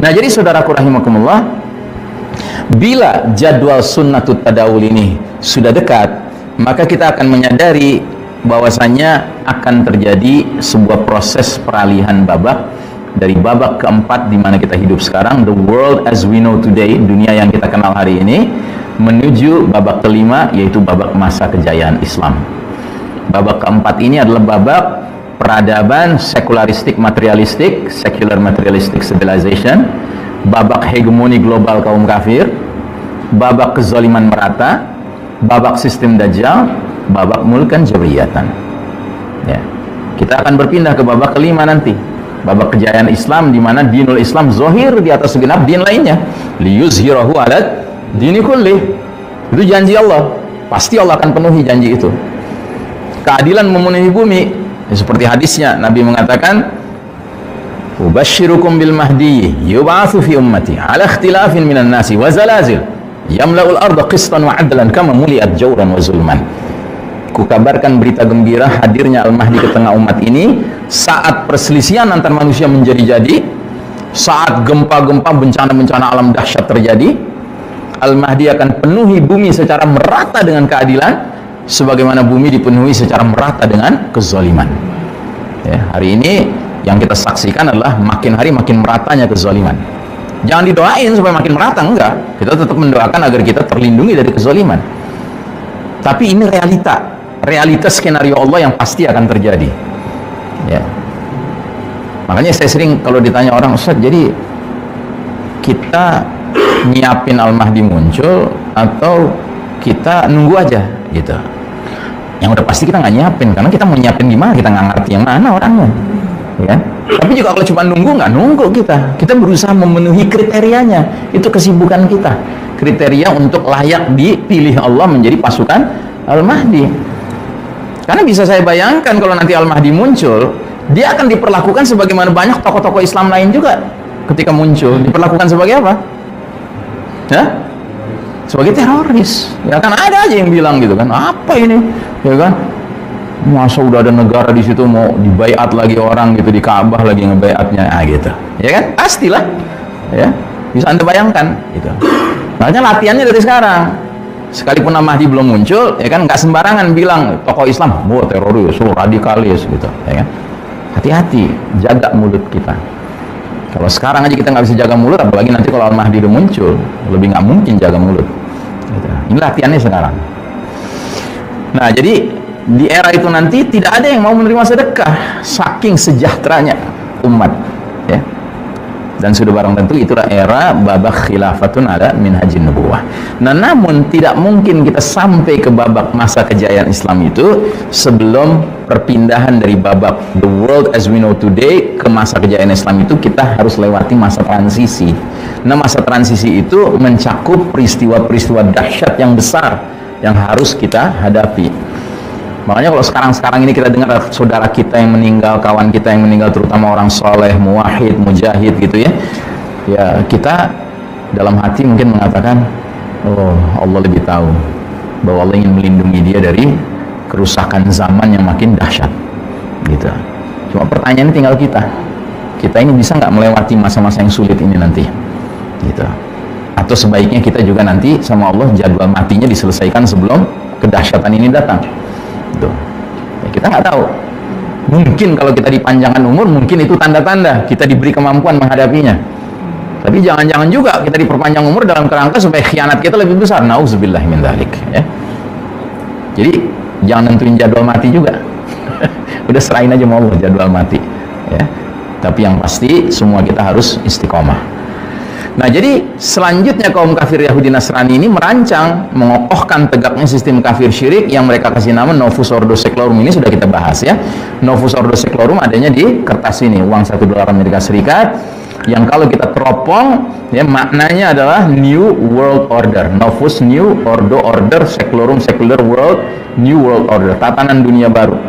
Nah, jadi saudaraku rahimakumullah, bila jadwal sunnatut tadawul ini sudah dekat, maka kita akan menyadari bahwasanya akan terjadi sebuah proses peralihan babak dari babak keempat di mana kita hidup sekarang, the world as we know today, dunia yang kita kenal hari ini, menuju babak kelima, yaitu babak masa kejayaan Islam. Babak keempat ini adalah babak peradaban sekularistik materialistik, secular materialistic civilization, babak hegemoni global kaum kafir, babak kezaliman merata, babak sistem dajjal, babak mulkan jabriyatan. Ya. Kita akan berpindah ke babak kelima nanti, babak kejayaan Islam, di mana dinul Islam zohir di atas segenap din lainnya, liyuzhirahu ala dini kulli. Itu janji Allah, pasti Allah akan penuhi janji itu. Keadilan memenuhi bumi, seperti hadisnya Nabi mengatakan, ubashirukum bil mahdi yub'atsu fi ummati ala ikhtilafin minan nasi wa zalazil yamla'ul arda qistan wa 'adlan kama muliat jawran wa zulman. Ku kabarkan berita gembira hadirnya Al-Mahdi ke tengah umat ini saat perselisihan antar manusia menjadi-jadi, saat gempa-gempa, bencana-bencana alam dahsyat terjadi. Al-Mahdi akan penuhi bumi secara merata dengan keadilan, sebagaimana bumi dipenuhi secara merata dengan kezaliman. Ya, hari ini yang kita saksikan adalah makin hari makin meratanya kezaliman. Jangan didoain supaya makin merata, enggak. Kita tetap mendoakan agar kita terlindungi dari kezaliman. Tapi ini realita skenario Allah yang pasti akan terjadi. Ya. Makanya saya sering kalau ditanya orang, Ustaz, jadi kita nyiapin Al-Mahdi muncul atau kita nunggu aja gitu? Yang udah pasti kita nggak nyiapin, karena kita mau nyiapin gimana, kita nggak ngerti yang mana orangnya, ya. Tapi juga kalau cuma nunggu, nggak nunggu, kita berusaha memenuhi kriterianya. Itu kesibukan kita, kriteria untuk layak dipilih Allah menjadi pasukan Al-Mahdi. Karena bisa saya bayangkan kalau nanti Al-Mahdi muncul, dia akan diperlakukan sebagaimana banyak tokoh-tokoh Islam lain juga ketika muncul, diperlakukan sebagai apa? Ya? Sebagai teroris. Ya kan, ada aja yang bilang gitu kan, apa ini, ya kan, masa udah ada negara di situ mau dibaiat lagi orang gitu, di Ka'bah lagi ngebaiatnya, gitu, ya kan, pastilah, ya, bisa Anda bayangkan gitu. Makanya latihannya dari sekarang, sekalipun Al-Mahdi belum muncul, ya kan, nggak sembarangan bilang tokoh Islam, wah teroris, radikalis gitu, ya kan. Hati-hati, jaga mulut kita. Kalau sekarang aja kita nggak bisa jaga mulut, apalagi nanti kalau Al-Mahdi udah muncul, lebih nggak mungkin jaga mulut. Ini latihannya sekarang. Nah, jadi di era itu nanti tidak ada yang mau menerima sedekah, saking sejahteranya umat, ya. Dan sudah barang tentu itulah era babak khilafatun ala minhajin nubuwah. Nah, namun tidak mungkin kita sampai ke babak masa kejayaan Islam itu sebelum perpindahan dari babak the world as we know today ke masa kejayaan Islam itu kita harus lewati masa transisi. Nah, masa transisi itu mencakup peristiwa-peristiwa dahsyat yang besar yang harus kita hadapi. Makanya kalau sekarang ini kita dengar saudara kita yang meninggal, kawan kita yang meninggal, terutama orang soleh, muwahhid, mujahid gitu ya, ya kita dalam hati mungkin mengatakan, oh, Allah lebih tahu bahwa Allah ingin melindungi dia dari kerusakan zaman yang makin dahsyat gitu. Cuma pertanyaannya tinggal kita ini bisa nggak melewati masa-masa yang sulit ini nanti gitu, atau sebaiknya kita juga nanti sama Allah jadwal matinya diselesaikan sebelum kedahsyatan ini datang. Tuh. Ya, kita nggak tahu. Mungkin kalau kita dipanjangkan umur, mungkin itu tanda-tanda kita diberi kemampuan menghadapinya. Tapi jangan-jangan juga kita diperpanjang umur dalam kerangka supaya khianat kita lebih besar. Nauzubillah min dzalik. Ya. Jadi jangan nentuin jadwal mati juga. Udah serahin aja mau Allah jadwal mati. Ya. Tapi yang pasti semua kita harus istiqomah. Nah, jadi selanjutnya kaum kafir Yahudi Nasrani ini merancang mengokohkan tegaknya sistem kafir syirik yang mereka kasih nama Novus Ordo Seclorum. Ini sudah kita bahas ya. Novus Ordo Seclorum adanya di kertas ini, uang $1 Amerika Serikat, yang kalau kita teropong ya maknanya adalah New World Order. Novus New Order Seclorum, Secular World, New World Order, tatanan dunia baru.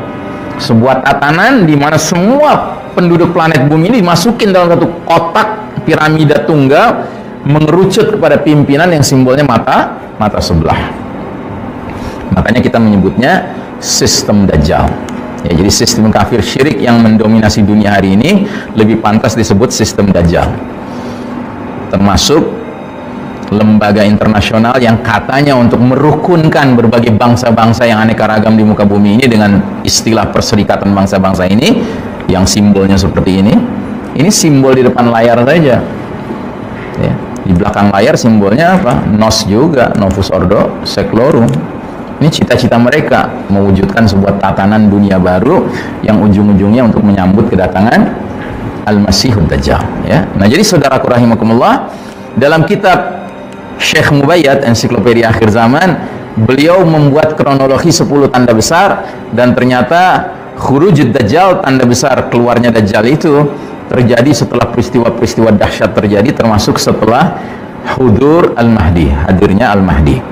Sebuah tatanan di mana semua penduduk planet bumi ini dimasukin dalam satu kotak piramida tunggal, mengerucut kepada pimpinan yang simbolnya mata sebelah. Makanya kita menyebutnya sistem Dajjal. Ya, jadi sistem kafir syirik yang mendominasi dunia hari ini lebih pantas disebut sistem Dajjal. Termasuk lembaga internasional yang katanya untuk merukunkan berbagai bangsa-bangsa yang aneka ragam di muka bumi ini dengan istilah perserikatan bangsa-bangsa ini, yang simbolnya seperti ini simbol di depan layar saja ya. Di belakang layar simbolnya apa? Nos juga, Novus Ordo Seclorum. Ini cita-cita mereka mewujudkan sebuah tatanan dunia baru yang ujung-ujungnya untuk menyambut kedatangan Al-Masihud Dajjal ya. Nah, jadi saudaraku rahimakumullah, dalam kitab Syekh Mubayyad Ensiklopedia Akhir Zaman, beliau membuat kronologi 10 tanda besar, dan ternyata khurujud Dajjal, tanda besar keluarnya Dajjal itu terjadi setelah peristiwa-peristiwa dahsyat terjadi, termasuk setelah hudur Al-Mahdi, hadirnya Al-Mahdi.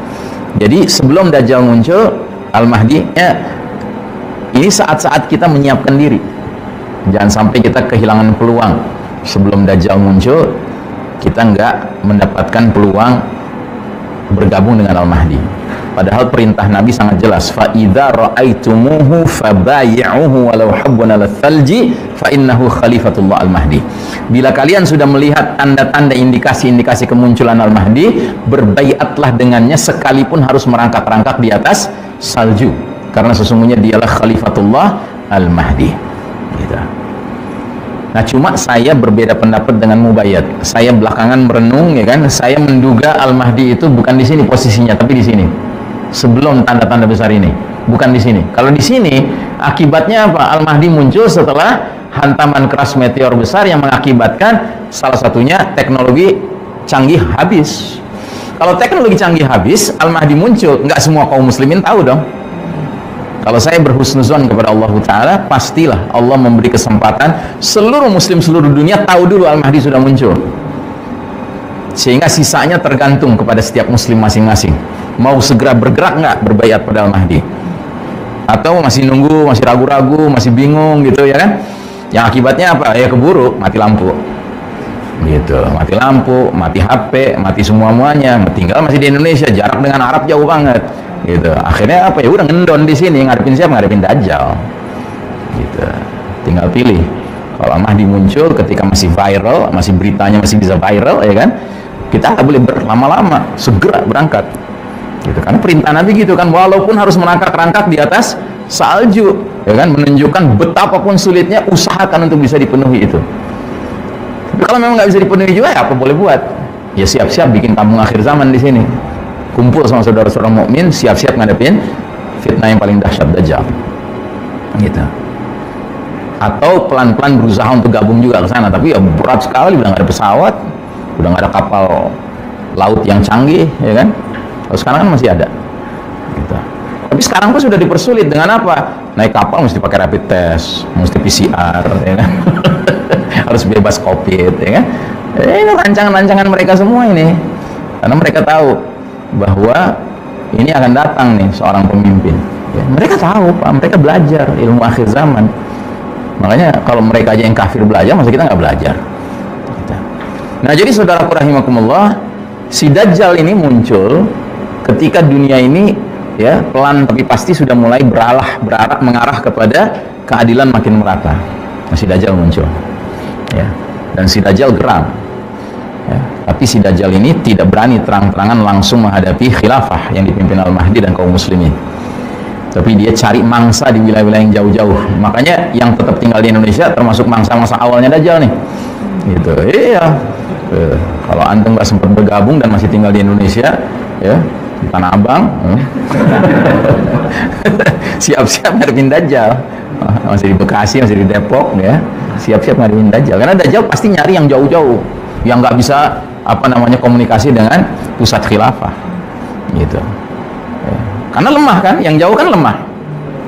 Jadi sebelum Dajjal muncul, Al-Mahdi ini saat-saat kita menyiapkan diri. Jangan sampai kita kehilangan peluang. Sebelum Dajjal muncul, kita nggak mendapatkan peluang bergabung dengan Al-Mahdi. Padahal perintah Nabi sangat jelas, fa idza ra'aitumuhu fabayi'uhu walau habban ala thalji fa innahu khalifatullah Al-Mahdi. Bila kalian sudah melihat tanda-tanda indikasi-indikasi kemunculan Al-Mahdi, berbaiatlah dengannya sekalipun harus merangkak-rangkak di atas salju, karena sesungguhnya dialah khalifatullah Al-Mahdi gitu. Nah, cuma saya berbeda pendapat dengan Mubayyad. Saya belakangan merenung ya kan, saya menduga Al-Mahdi itu bukan di sini posisinya, tapi di sini. Sebelum tanda-tanda besar ini, bukan di sini. Kalau di sini, akibatnya apa? Al-Mahdi muncul setelah hantaman keras meteor besar yang mengakibatkan salah satunya teknologi canggih habis. Kalau teknologi canggih habis, Al-Mahdi muncul, nggak semua kaum muslimin tahu dong. Kalau saya berhusnuzon kepada Allah Ta'ala, pastilah Allah memberi kesempatan seluruh muslim seluruh dunia tahu dulu Al-Mahdi sudah muncul. Sehingga sisanya tergantung kepada setiap muslim masing-masing. Mau segera bergerak nggak berbaiat pada Al-Mahdi? Atau masih nunggu, masih ragu-ragu, masih bingung gitu ya kan? Yang akibatnya apa? Ya keburu, mati lampu. Gitu, mati lampu, mati HP, mati semua-muanya. Tinggal masih di Indonesia, jarak dengan Arab jauh banget. Gitu. Akhirnya apa ya? Udah ngendon di sini, ngadepin siapa? Ngadepin Dajjal. Gitu. Tinggal pilih. Kalau Mahdi muncul ketika masih viral, masih beritanya masih bisa viral, ya kan? Kita nggak boleh berlama-lama, segera berangkat. Gitu. Karena perintah Nabi gitu kan, walaupun harus merangkak-rangkak di atas salju, ya kan? Menunjukkan betapapun sulitnya, usahakan untuk bisa dipenuhi itu. Tapi kalau memang nggak bisa dipenuhi juga, ya apa boleh buat? Ya siap-siap bikin kampung akhir zaman di sini. Kumpul sama saudara-saudara mukmin, siap-siap ngadepin fitnah yang paling dahsyat, Dajjal. Gitu. Atau pelan-pelan berusaha untuk gabung juga ke sana, tapi ya berat sekali, udah nggak ada pesawat, udah nggak ada kapal laut yang canggih, ya kan? Kalau sekarang kan masih ada. Gitu. Tapi sekarang pun sudah dipersulit dengan apa? Naik kapal mesti pakai rapid test, mesti PCR, ya kan? Harus bebas COVID, ya kan? Ini rancangan-rancangan mereka semua ini, karena mereka tahu bahwa ini akan datang nih seorang pemimpin. Ya, mereka tahu, Pak, mereka belajar ilmu akhir zaman. Makanya kalau mereka aja yang kafir belajar, masa kita nggak belajar? Gitu. Nah, jadi saudaraku rahimakumullah, si Dajjal ini muncul ketika dunia ini ya pelan tapi pasti sudah mulai berarah mengarah kepada keadilan makin merata. Nah, si Dajjal muncul. Ya. Dan si Dajjal geram. Ya, tapi si Dajjal ini tidak berani terang-terangan langsung menghadapi khilafah yang dipimpin Al-Mahdi dan kaum muslimin. Tapi dia cari mangsa di wilayah-wilayah yang jauh-jauh. Makanya yang tetap tinggal di Indonesia termasuk mangsa-mangsa awalnya Dajjal nih. Gitu. Iya. Kalau antum nggak sempat bergabung dan masih tinggal di Indonesia, ya di Tanah Abang, siap-siap ngadepin Dajjal. Masih di Bekasi, masih di Depok, ya. Siap-siap ngadepin Dajjal. Karena Dajjal pasti nyari yang jauh-jauh, yang nggak bisa komunikasi dengan pusat khilafah gitu ya. Karena lemah kan, yang jauh kan lemah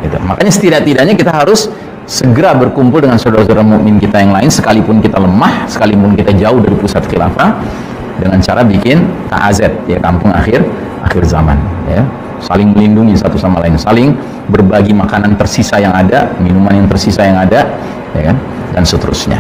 gitu. Makanya setidak-tidaknya kita harus segera berkumpul dengan saudara-saudara mukmin kita yang lain, sekalipun kita lemah, sekalipun kita jauh dari pusat khilafah, dengan cara bikin KAZ ya, kampung akhir zaman ya. Saling melindungi satu sama lain, saling berbagi makanan tersisa yang ada, minuman yang tersisa yang ada, ya kan, dan seterusnya.